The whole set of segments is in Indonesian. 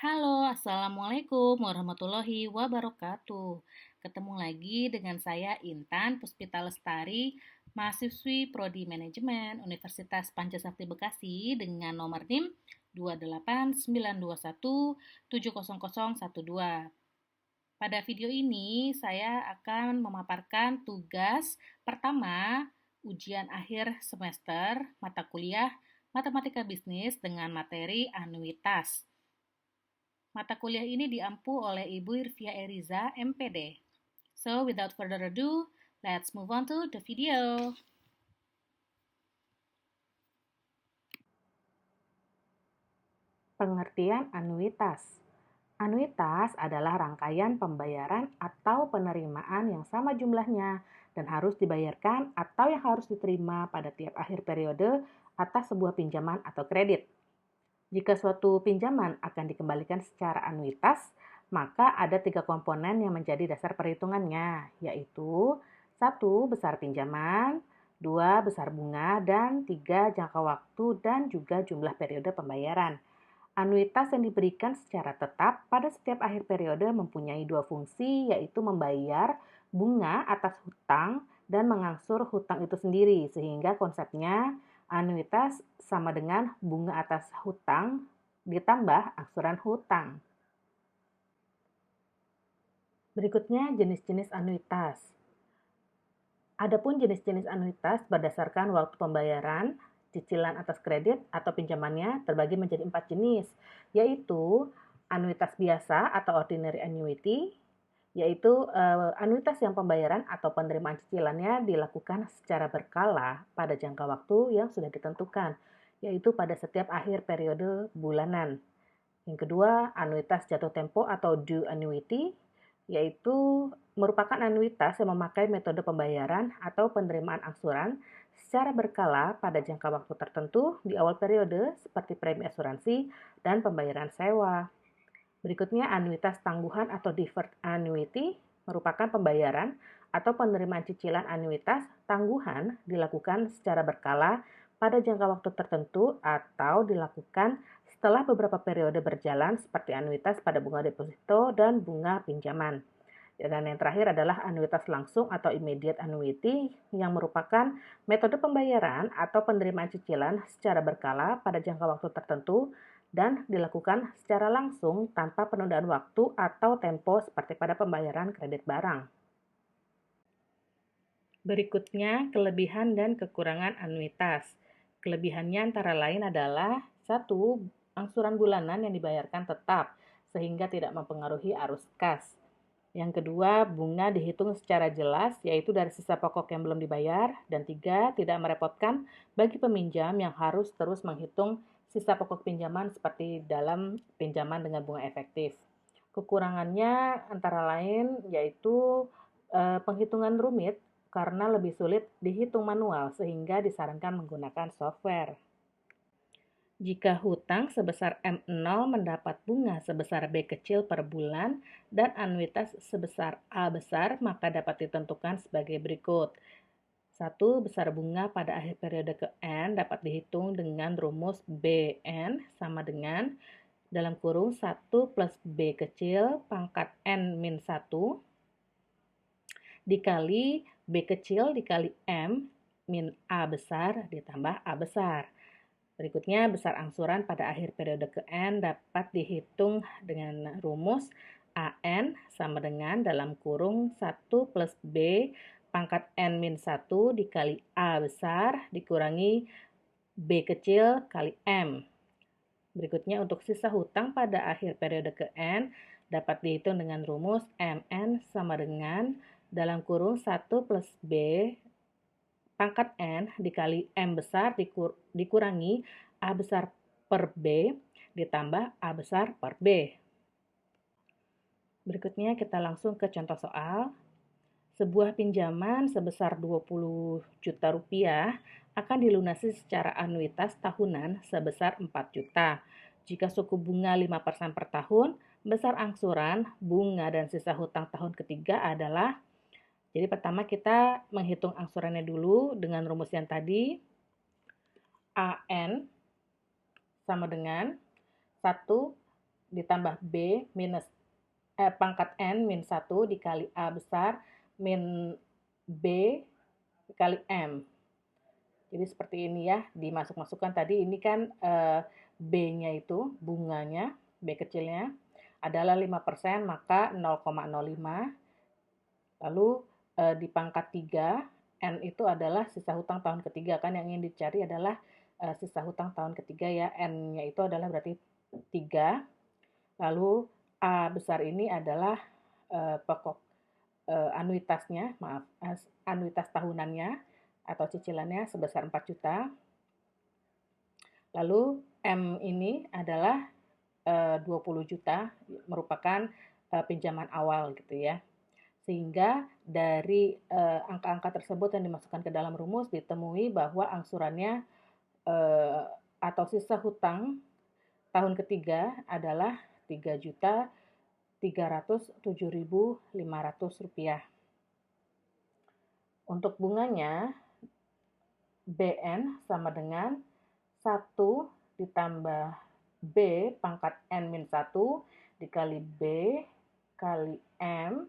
Halo, Assalamualaikum warahmatullahi wabarakatuh. Ketemu lagi dengan saya Intan Puspita Lestari, mahasiswi Prodi Manajemen Universitas Pancasakti Bekasi dengan nomor NIM 28921700012. Pada video ini saya akan memaparkan tugas pertama ujian akhir semester mata kuliah Matematika Bisnis dengan materi anuitas. Mata kuliah ini diampu oleh Ibu Irvia Eriza, MPD. So, without further ado, let's move on to the video. Pengertian anuitas. Anuitas adalah rangkaian pembayaran atau penerimaan yang sama jumlahnya dan harus dibayarkan atau yang harus diterima pada tiap akhir periode atas sebuah pinjaman atau kredit. Jika suatu pinjaman akan dikembalikan secara anuitas, maka ada 3 komponen yang menjadi dasar perhitungannya, yaitu 1. Besar pinjaman, 2. Besar bunga, dan 3. Jangka waktu dan juga jumlah periode pembayaran. Anuitas yang diberikan secara tetap pada setiap akhir periode mempunyai 2 fungsi, yaitu membayar bunga atas hutang dan mengangsur hutang itu sendiri, sehingga konsepnya anuitas sama dengan bunga atas hutang ditambah angsuran hutang. Berikutnya jenis-jenis anuitas. Adapun jenis-jenis anuitas berdasarkan waktu pembayaran, cicilan atas kredit atau pinjamannya terbagi menjadi 4 jenis, yaitu anuitas biasa atau ordinary annuity, yaitu anuitas yang pembayaran atau penerimaan cicilannya dilakukan secara berkala pada jangka waktu yang sudah ditentukan, yaitu pada setiap akhir periode bulanan. Yang kedua, anuitas jatuh tempo atau due annuity, yaitu merupakan anuitas yang memakai metode pembayaran atau penerimaan angsuran secara berkala pada jangka waktu tertentu di awal periode seperti premi asuransi dan pembayaran sewa. Berikutnya, anuitas tangguhan atau deferred annuity merupakan pembayaran atau penerimaan cicilan anuitas tangguhan dilakukan secara berkala pada jangka waktu tertentu atau dilakukan setelah beberapa periode berjalan seperti anuitas pada bunga deposito dan bunga pinjaman. Dan yang terakhir adalah anuitas langsung atau immediate annuity yang merupakan metode pembayaran atau penerimaan cicilan secara berkala pada jangka waktu tertentu dan dilakukan secara langsung tanpa penundaan waktu atau tempo seperti pada pembayaran kredit barang. Berikutnya, kelebihan dan kekurangan anuitas. Kelebihannya antara lain adalah 1. Angsuran bulanan yang dibayarkan tetap sehingga tidak mempengaruhi arus kas. Yang kedua, bunga dihitung secara jelas, yaitu dari sisa pokok yang belum dibayar. Dan 3, tidak merepotkan bagi peminjam yang harus terus menghitung sisa pokok pinjaman seperti dalam pinjaman dengan bunga efektif. Kekurangannya antara lain yaitu penghitungan rumit karena lebih sulit dihitung manual sehingga disarankan menggunakan software. Jika hutang sebesar M0 mendapat bunga sebesar B kecil per bulan dan anuitas sebesar A besar, maka dapat ditentukan sebagai berikut. 1. Besar bunga pada akhir periode ke N dapat dihitung dengan rumus BN sama dengan dalam kurung 1 plus B kecil pangkat N min 1 dikali B kecil dikali M min A besar ditambah A besar. Berikutnya, besar angsuran pada akhir periode ke N dapat dihitung dengan rumus AN sama dengan dalam kurung 1 plus B pangkat N min 1 dikali A besar dikurangi B kecil kali M. Berikutnya, untuk sisa hutang pada akhir periode ke N dapat dihitung dengan rumus MN sama dengan dalam kurung 1 plus B pangkat N dikali M besar dikurangi A besar per B ditambah A besar per B. Berikutnya kita langsung ke contoh soal. Sebuah pinjaman sebesar 20 juta rupiah akan dilunasi secara anuitas tahunan sebesar 4 juta. Jika suku bunga 5% per tahun, besar angsuran, bunga, dan sisa hutang tahun ketiga adalah. Jadi pertama kita menghitung angsurannya dulu dengan rumus yang tadi. AN sama dengan 1 ditambah B minus pangkat N min 1 dikali A besar min B dikali M. Jadi seperti ini ya, dimasuk-masukkan tadi ini kan B-nya itu bunganya, B kecilnya adalah 5%, maka 0,05. Lalu di pangkat 3, N itu adalah sisa hutang tahun ketiga, kan yang ingin dicari adalah sisa hutang tahun ketiga ya, N-nya itu adalah berarti 3. Lalu A besar ini adalah pokok anuitasnya, anuitas tahunannya atau cicilannya sebesar 4 juta. Lalu M ini adalah 20 juta, merupakan pinjaman awal gitu ya. Sehingga dari angka-angka tersebut yang dimasukkan ke dalam rumus ditemui bahwa angsurannya atau sisa hutang tahun ketiga adalah Rp307.500. Untuk bunganya BN sama dengan 1 ditambah B pangkat N min 1 dikali B kali M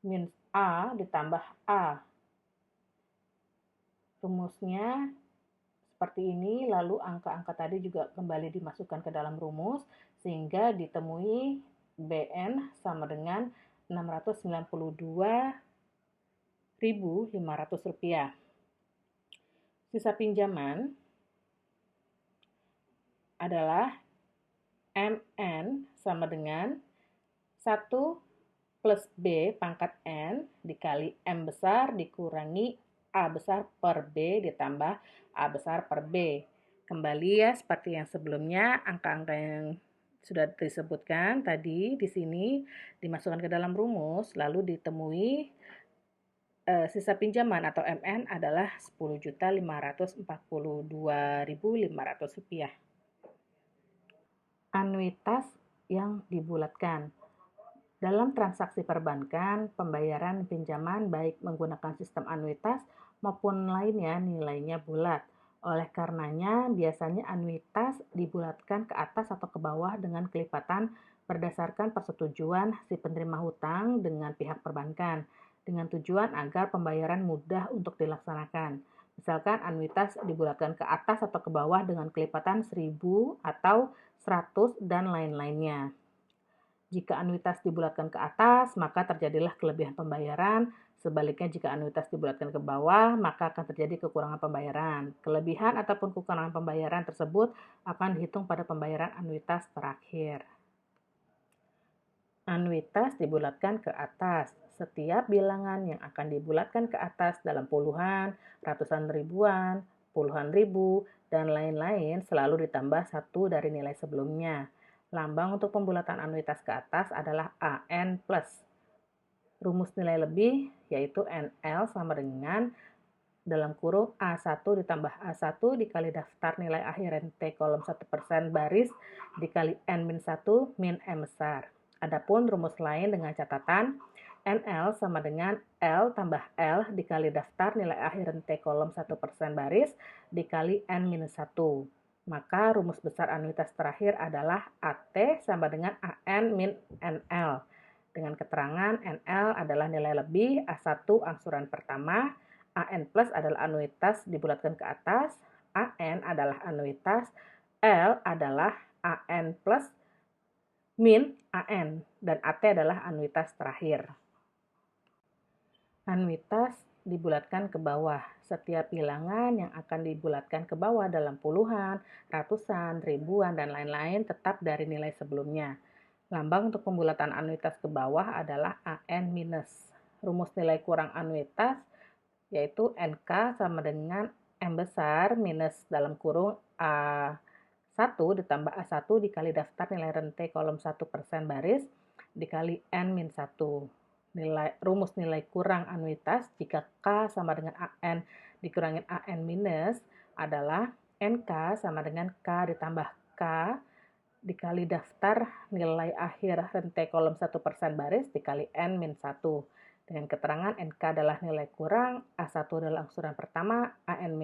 min A ditambah A. Rumusnya seperti ini, lalu angka-angka tadi juga kembali dimasukkan ke dalam rumus, sehingga ditemui BN sama dengan Rp692.500. Sisa pinjaman adalah MN sama dengan 1 plus B pangkat N dikali M besar dikurangi A besar per B ditambah A besar per B. Kembali ya seperti yang sebelumnya, angka-angka yang sudah disebutkan tadi di sini dimasukkan ke dalam rumus, lalu ditemui sisa pinjaman atau MN adalah Rp10.542.500. Anuitas yang dibulatkan. Dalam transaksi perbankan, pembayaran pinjaman baik menggunakan sistem anuitas maupun lainnya nilainya bulat. Oleh karenanya, biasanya anuitas dibulatkan ke atas atau ke bawah dengan kelipatan berdasarkan persetujuan si penerima hutang dengan pihak perbankan, dengan tujuan agar pembayaran mudah untuk dilaksanakan. Misalkan anuitas dibulatkan ke atas atau ke bawah dengan kelipatan 1000 atau 100 dan lain-lainnya. Jika anuitas dibulatkan ke atas, maka terjadilah kelebihan pembayaran. Sebaliknya, jika anuitas dibulatkan ke bawah, maka akan terjadi kekurangan pembayaran. Kelebihan ataupun kekurangan pembayaran tersebut akan dihitung pada pembayaran anuitas terakhir. Anuitas dibulatkan ke atas. Setiap bilangan yang akan dibulatkan ke atas dalam puluhan, ratusan ribuan, puluhan ribu, dan lain-lain selalu ditambah satu dari nilai sebelumnya. Lambang untuk pembulatan anuitas ke atas adalah AN+. Rumus nilai lebih yaitu NL sama dengan dalam kurung A1 ditambah A1 dikali daftar nilai akhir NT kolom 1% baris dikali N-1 min M besar. Adapun rumus lain dengan catatan NL sama dengan L tambah L dikali daftar nilai akhir NT kolom 1% baris dikali N-1. Maka rumus besar anuitas terakhir adalah AT sama dengan AN min NL. Dengan keterangan NL adalah nilai lebih, A1 angsuran pertama, AN plus adalah anuitas dibulatkan ke atas, AN adalah anuitas, L adalah AN plus min AN, dan AT adalah anuitas terakhir. Anuitas dibulatkan ke bawah. Setiap bilangan yang akan dibulatkan ke bawah dalam puluhan, ratusan, ribuan, dan lain-lain tetap dari nilai sebelumnya. Lambang untuk pembulatan anuitas ke bawah adalah AN minus. Rumus nilai kurang anuitas yaitu NK sama dengan M besar minus dalam kurung A1 ditambah A1 dikali daftar nilai rente kolom 1% baris dikali N-1. Rumus nilai kurang anuitas jika K sama dengan AN dikurangin AN minus adalah NK sama dengan K ditambah K dikali daftar nilai akhir rente kolom 1% baris dikali N-1. Dengan keterangan NK adalah nilai kurang, A1 adalah angsuran pertama, AN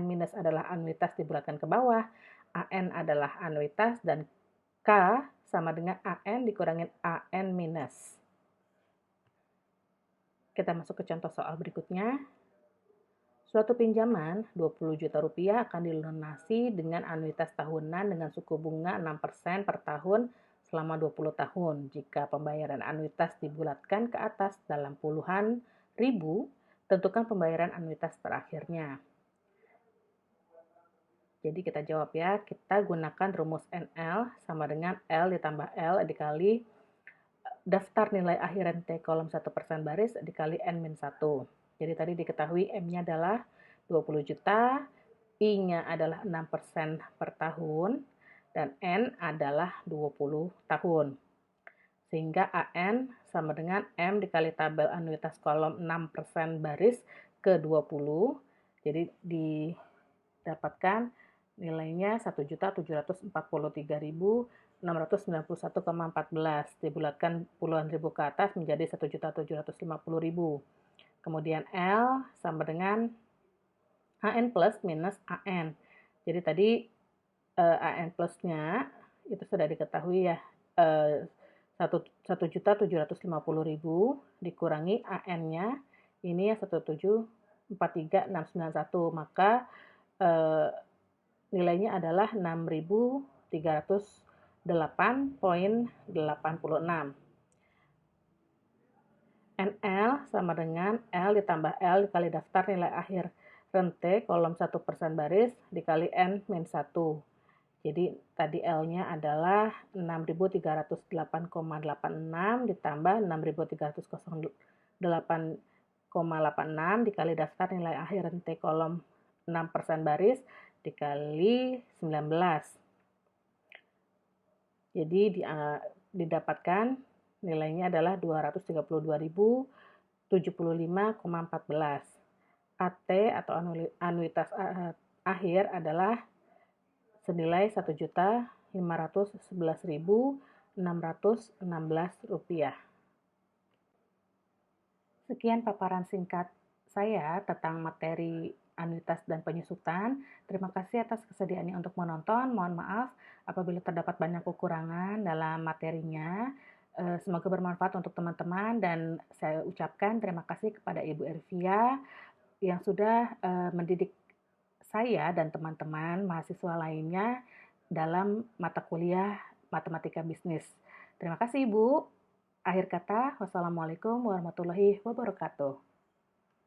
minus adalah anuitas dibulatkan ke bawah, AN adalah anuitas, dan sama dengan AN dikurangin AN minus. Kita masuk ke contoh soal berikutnya. Suatu pinjaman 20 juta rupiah akan dilunasi dengan anuitas tahunan dengan suku bunga 6% per tahun selama 20 tahun. Jika pembayaran anuitas dibulatkan ke atas dalam puluhan ribu, tentukan pembayaran anuitas terakhirnya. Jadi kita jawab ya, kita gunakan rumus NL sama dengan L ditambah L dikali daftar nilai akhir NT kolom 1% baris dikali N-1. Jadi tadi diketahui M-nya adalah 20 juta, I-nya adalah 6% per tahun, dan N adalah 20 tahun. Sehingga AN sama dengan M dikali tabel anuitas kolom 6% baris ke 20. Jadi didapatkan nilainya 1.743.691,14. Dibulatkan puluhan ribu ke atas menjadi 1.750.000. Kemudian L sama dengan AN plus minus AN. Jadi tadi AN plusnya itu sudah diketahui ya, 1.750.000 dikurangi AN-nya ini ya 1743691, maka nilainya adalah 6.308,86. NL sama dengan L ditambah L dikali daftar nilai akhir rente kolom 1% baris dikali N-1. Jadi tadi L-nya adalah 6.308,86 ditambah 6.308,86 dikali daftar nilai akhir rente kolom 6% baris dikali 19. Jadi didapatkan nilainya adalah 232.075,14. AT atau anuitas akhir adalah senilai Rp1.511.616. Sekian paparan singkat saya tentang materi anuitas dan penyusutan. Terima kasih atas kesediaannya untuk menonton. Mohon maaf apabila terdapat banyak kekurangan dalam materinya. Semoga bermanfaat untuk teman-teman dan saya ucapkan terima kasih kepada Ibu Elvia yang sudah mendidik saya dan teman-teman mahasiswa lainnya dalam mata kuliah matematika bisnis. Terima kasih Ibu. Akhir kata, wassalamualaikum warahmatullahi wabarakatuh.